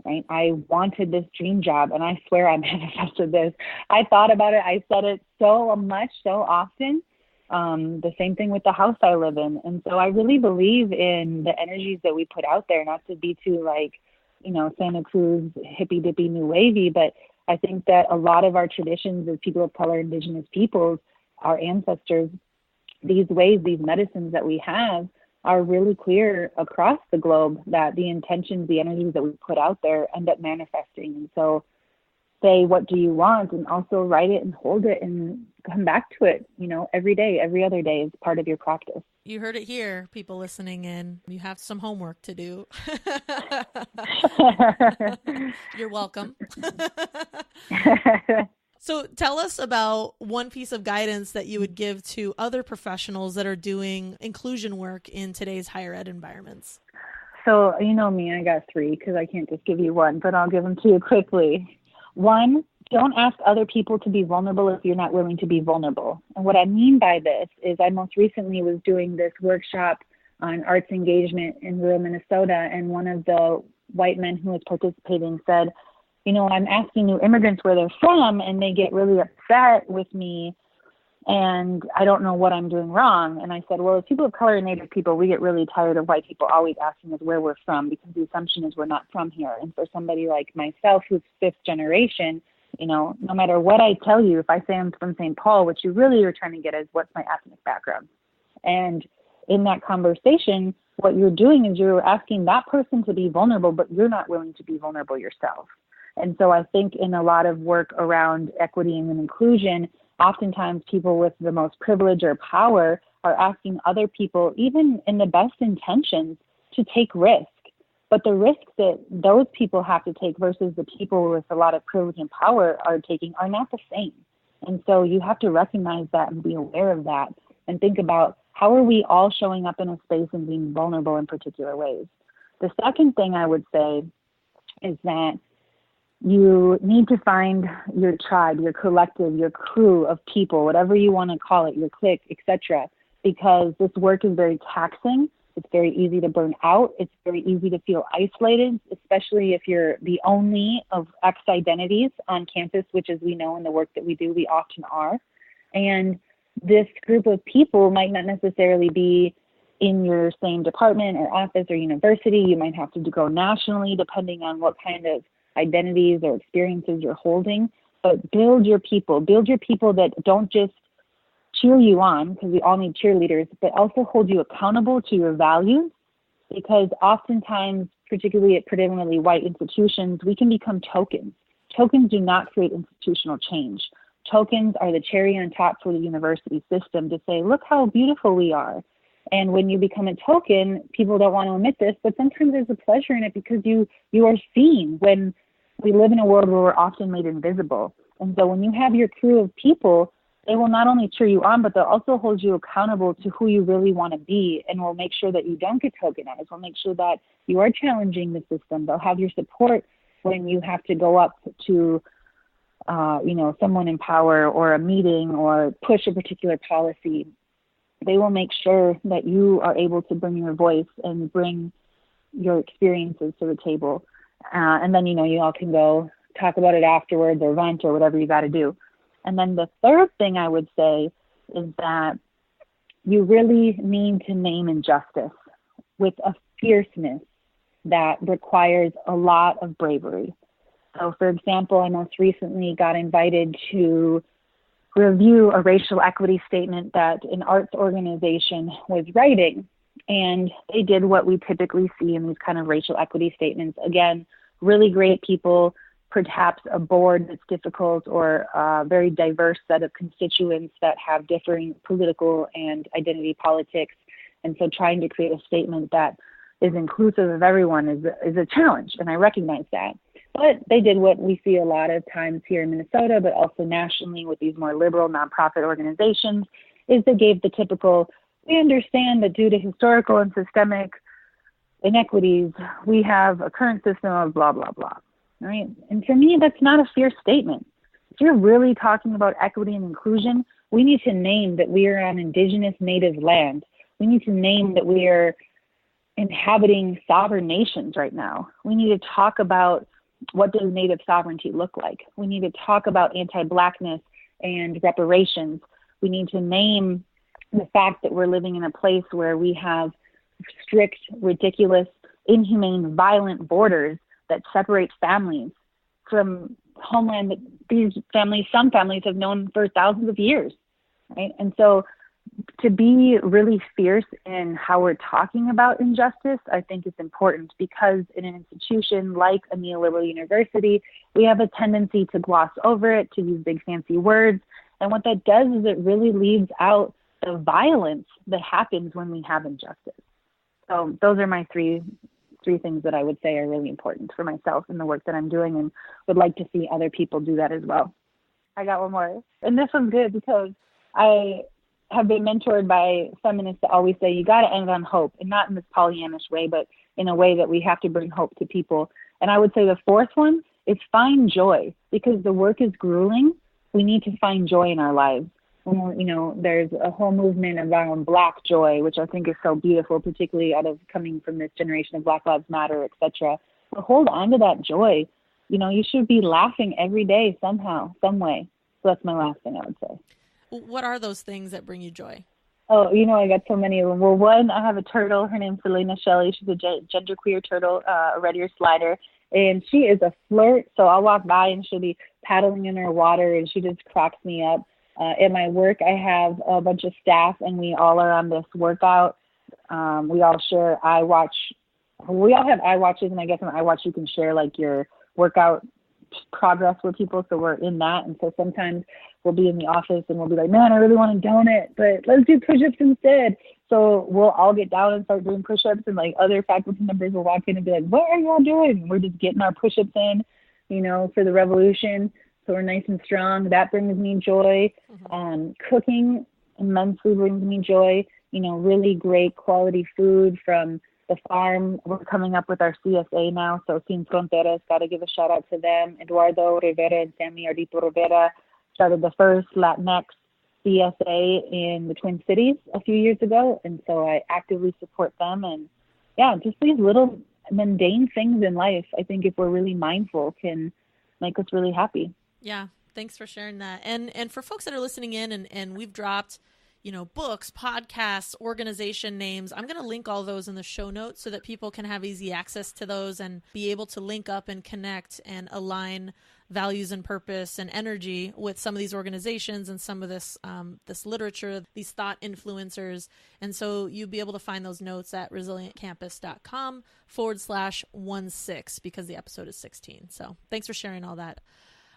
right? I wanted this dream job, and I swear I manifested this. I thought about it. I said it so much, so often. The same thing with the house I live in. And so I really believe in the energies that we put out there, not to be too Santa Cruz, hippy dippy, new wavy, but I think that a lot of our traditions as people of color, Indigenous peoples, our ancestors, these ways, these medicines that we have are really clear across the globe, that the intentions, the energies that we put out there end up manifesting. And so say, what do you want? And also write it and hold it and come back to it, every day, every other day is part of your practice. You heard it here, people listening in. You have some homework to do. You're welcome. So tell us about one piece of guidance that you would give to other professionals that are doing inclusion work in today's higher ed environments. So, you know me, I got three because I can't just give you one, but I'll give them to you quickly. One, don't ask other people to be vulnerable if you're not willing to be vulnerable. And what I mean by this is I most recently was doing this workshop on arts engagement in rural Minnesota, and one of the white men who was participating said, I'm asking new immigrants where they're from, and they get really upset with me, and I don't know what I'm doing wrong. And I said, well, as people of color and Native people, we get really tired of white people always asking us where we're from, because the assumption is we're not from here. And for somebody like myself, who's fifth generation, no matter what I tell you, if I say I'm from St. Paul, what you really are trying to get is what's my ethnic background. And in that conversation, what you're doing is you're asking that person to be vulnerable, but you're not willing to be vulnerable yourself. And so I think in a lot of work around equity and inclusion, oftentimes people with the most privilege or power are asking other people, even in the best intentions, to take risk. But the risks that those people have to take versus the people with a lot of privilege and power are taking are not the same. And so you have to recognize that and be aware of that and think about, how are we all showing up in a space and being vulnerable in particular ways? The second thing I would say is that you need to find your tribe, your collective, your crew of people, whatever you want to call it, your clique, etc., because this work is very taxing. It's very easy to burn out. It's very easy to feel isolated, especially if you're the only of X identities on campus, which, as we know in the work that we do, we often are. And this group of people might not necessarily be in your same department or office or university. You might have to go nationally, depending on what kind of identities or experiences you're holding. But build your people that don't just cheer you on, because we all need cheerleaders, but also hold you accountable to your values, because oftentimes, particularly at predominantly white institutions, we can become tokens. Tokens do not create institutional change. Tokens are the cherry on top for the university system to say, look how beautiful we are. And when you become a token, people don't want to admit this, but sometimes there's a pleasure in it because you are seen. When we live in a world where we're often made invisible. And so when you have your crew of people, they will not only cheer you on, but they'll also hold you accountable to who you really want to be, and will make sure that you don't get tokenized. Will make sure that you are challenging the system. They'll have your support when you have to go up to, someone in power or a meeting or push a particular policy. They will make sure that you are able to bring your voice and bring your experiences to the table. And then, you all can go talk about it afterwards or vent or whatever you got to do. And then the third thing I would say is that you really need to name injustice with a fierceness that requires a lot of bravery. So, for example, I most recently got invited to review a racial equity statement that an arts organization was writing. And they did what we typically see in these kind of racial equity statements. Again, really great people, perhaps a board that's difficult, or a very diverse set of constituents that have differing political and identity politics. And so trying to create a statement that is inclusive of everyone is a challenge, and I recognize that. But they did what we see a lot of times here in Minnesota, but also nationally with these more liberal nonprofit organizations, is they gave the typical, we understand that due to historical and systemic inequities, we have a current system of blah, blah, blah, right? And for me, that's not a fair statement. If you're really talking about equity and inclusion, we need to name that we are on Indigenous native land. We need to name that we are inhabiting sovereign nations right now. We need to talk about what does native sovereignty look like. We need to talk about anti-Blackness and reparations. We need to name the fact that we're living in a place where we have strict, ridiculous, inhumane, violent borders that separate families from homeland that these families, some families have known for thousands of years, right? And so to be really fierce in how we're talking about injustice, I think is important, because in an institution like a neoliberal university, we have a tendency to gloss over it, to use big fancy words. And what that does is it really leaves out the violence that happens when we have injustice. So those are my three things that I would say are really important for myself in the work that I'm doing, and would like to see other people do that as well. I got one more. And this one's good because I have been mentored by feminists that always say you got to end on hope, and not in this Pollyannish way, but in a way that we have to bring hope to people. And I would say the fourth one is find joy, because the work is grueling. We need to find joy in our lives. You know, there's a whole movement around Black joy, which I think is so beautiful, particularly out of coming from this generation of Black Lives Matter, etc. But hold on to that joy. You know, you should be laughing every day somehow, some way. So that's my last thing I would say. What are those things that bring you joy? Oh, you know, I got so many of them. Well, one, I have a turtle. Her name's Selena Shelley. She's a genderqueer turtle, a red ear slider. And she is a flirt. So I'll walk by and she'll be paddling in her water, and she just cracks me up. At my work, I have a bunch of staff, and we all are on this workout. We all share iWatch. We all have iWatches, and I guess on iWatch you can share like your workout progress with people. So we're in that. And so sometimes we'll be in the office and we'll be like, man, I really want to donate, but let's do push-ups instead. So we'll all get down and start doing push-ups, and like other faculty members will walk in and be like, what are y'all doing? We're just getting our push-ups in, you know, for the revolution. So we're nice and strong. That brings me joy. Cooking immensely brings me joy. You know, really great quality food from the farm. We're coming up with our CSA now. So Sin Fronteras, got to give a shout out to them. Eduardo Rivera and Sammy Ardito Rivera started the first Latinx CSA in the Twin Cities a few years ago. And so I actively support them. And yeah, just these little mundane things in life, I think if we're really mindful, can make us really happy. Yeah, thanks for sharing that. And for folks that are listening in, and we've dropped, you know, books, podcasts, organization names, I'm going to link all those in the show notes so that people can have easy access to those and be able to link up and connect and align values and purpose and energy with some of these organizations and some of this literature, these thought influencers. And so you'll be able to find those notes at resilientcampus.com/16, because the episode is 16. So thanks for sharing all that.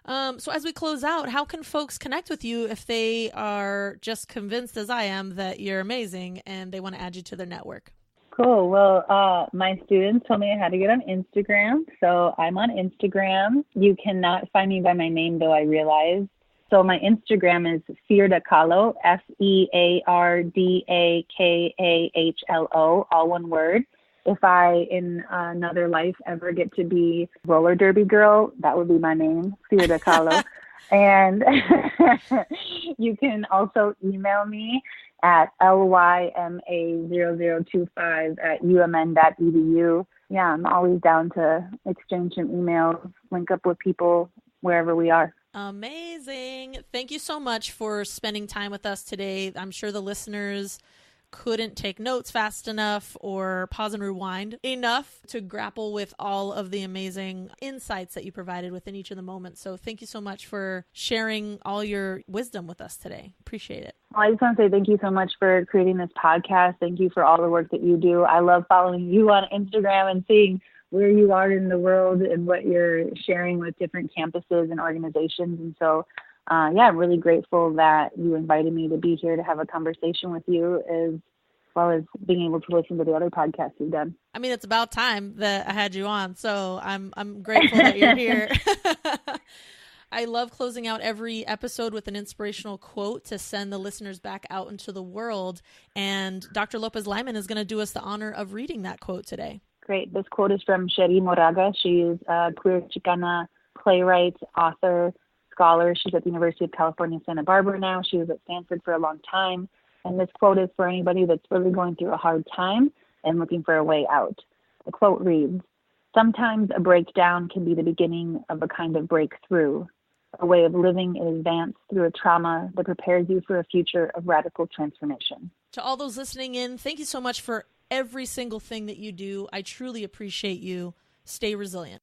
So as we close out, how can folks connect with you if they are just convinced, as I am, that you're amazing and they want to add you to their network? Cool. Well, my students told me how to get on Instagram. So I'm on Instagram. You cannot find me by my name, though, I realize. So my Instagram is Fearda Kahlo, FEARDAKAHLO, all one word. If I, in another life, ever get to be roller derby girl, that would be my name, Fearda Kahlo. And you can also email me at lyma0025@umn.edu. Yeah, I'm always down to exchange some emails, link up with people wherever we are. Amazing. Thank you so much for spending time with us today. I'm sure the listeners couldn't take notes fast enough or pause and rewind enough to grapple with all of the amazing insights that you provided within each of the moments. So thank you so much for sharing all your wisdom with us today. Appreciate it. Well, I just want to say thank you so much for creating this podcast. Thank you for all the work that you do. I love following you on Instagram and seeing where you are in the world and what you're sharing with different campuses and organizations. And so I'm really grateful that you invited me to be here to have a conversation with you, as well as being able to listen to the other podcasts you've done. I mean, it's about time that I had you on, so I'm grateful that you're here. I love closing out every episode with an inspirational quote to send the listeners back out into the world. And Dr. Lopez Lyman is going to do us the honor of reading that quote today. Great. This quote is from Sherry Moraga. She is a queer Chicana playwright, author, scholar. She's at the University of California, Santa Barbara now. She was at Stanford for a long time. And this quote is for anybody that's really going through a hard time and looking for a way out. The quote reads, "Sometimes a breakdown can be the beginning of a kind of breakthrough, a way of living in advance through a trauma that prepares you for a future of radical transformation." To all those listening in, thank you so much for every single thing that you do. I truly appreciate you. Stay resilient.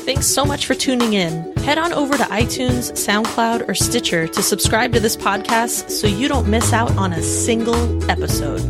Thanks so much for tuning in. Head on over to iTunes, SoundCloud, or Stitcher to subscribe to this podcast so you don't miss out on a single episode.